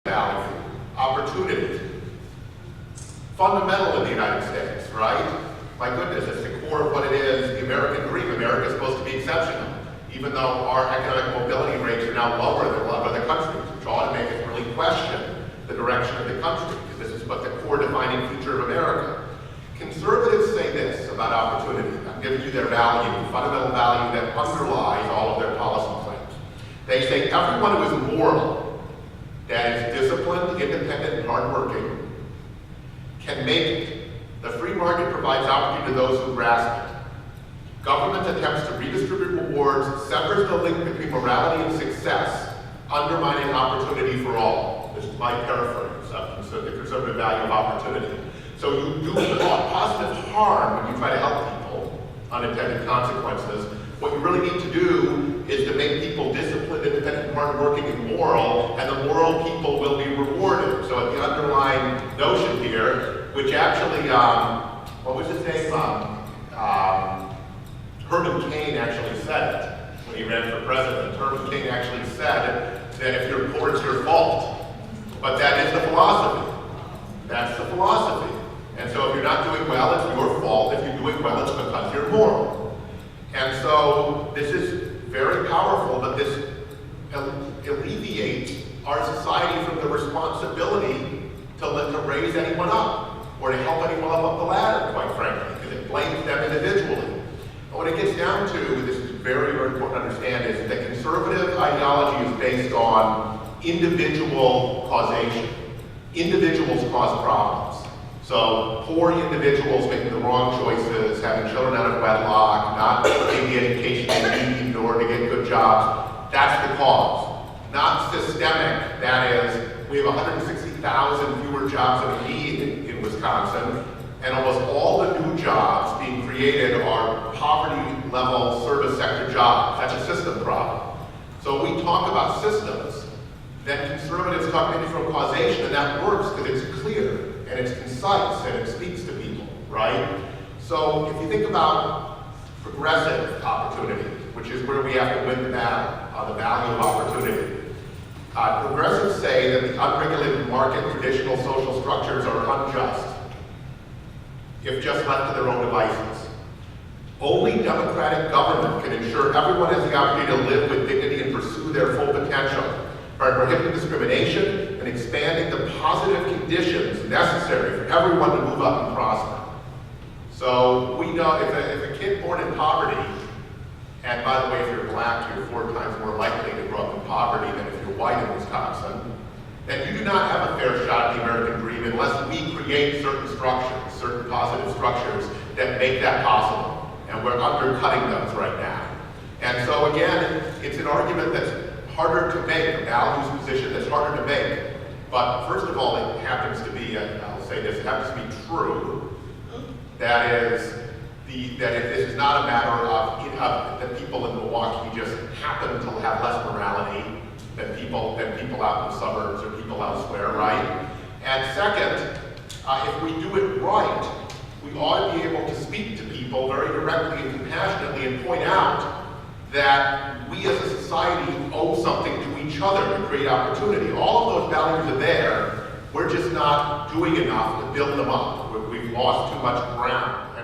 value, opportunity. Fundamental in the United States, right? My goodness, it's the core of what it is, the American dream. America is supposed to be exceptional, even though our economic mobility rates are now lower than a lot of other countries, which ought to make us really question the direction of the country, because this is what the core defining feature of America. Conservatives say this about opportunity. I'm giving you their value, fundamental value that underlies all of their policy claims. They say everyone who is moral, that is disciplined, independent, and hardworking, can make it. The free market provides opportunity to those who grasp it. Government attempts to redistribute rewards, severs the link between morality and success, undermining opportunity for all. This is my paraphrase of the conservative value of opportunity. So you do positive harm when you try to help people, unintended consequences. What you really need to do is to make people disciplined, independent, hardworking, and moral, and the moral people will be rewarded. So the underlying notion here, which actually, what was his name? Herman Cain actually said it when he ran for president. Herman Cain actually said that if you're poor, it's your fault. But that is the philosophy. That's the philosophy. And so if you're not doing well, it's your fault. If you're doing well, it's because you're moral. And so this is very powerful, but this alleviates our society from the responsibility to raise anyone up or to help anyone up the ladder, quite frankly, because it blames them individually. But what it gets down to, this is very, very important to understand, is that conservative ideology is based on individual causation. Individuals cause problems. So poor individuals making the wrong choices, having children out of wedlock, not getting the education they need in order to get good jobs, that's the cause. Not systemic, that is, we have 160,000 fewer jobs than we need in Wisconsin, and almost all the new jobs being created are poverty-level service sector jobs. That's a system problem. So when we talk about systems, then conservatives talk maybe from causation, and that works because it's clear, and it's concise, and it speaks to people, right? So if you think about progressive opportunity, which is where we have to win the battle on the value of opportunity, progressives say that the unregulated market traditional social structures are unjust if just left to their own devices. Only democratic government can ensure everyone has the opportunity to live with dignity and pursue their full potential by prohibiting discrimination and expanding the positive conditions necessary for everyone to move up and prosper. So we know if a kid born in poverty, and by the way, if you're black, you're 4 times more likely to grow up in poverty than if you're white in Wisconsin, then you do not have a fair shot at the American dream unless we create certain structures, certain positive structures that make that possible. And we're undercutting those right now. And so again, it's an argument that's harder to make, a values position that's harder to make. But first of all, it happens to be, I'll say this, it happens to be true. That is, that this is not a matter of that people in Milwaukee just happen to have less morality than people out in the suburbs or people elsewhere, right? And second, if we do it right, we ought to be able to speak to people very directly and compassionately and point out that we as a society owe something to each other to create opportunity. All of those values are there. We're just not doing enough to build them up. We've lost too much ground.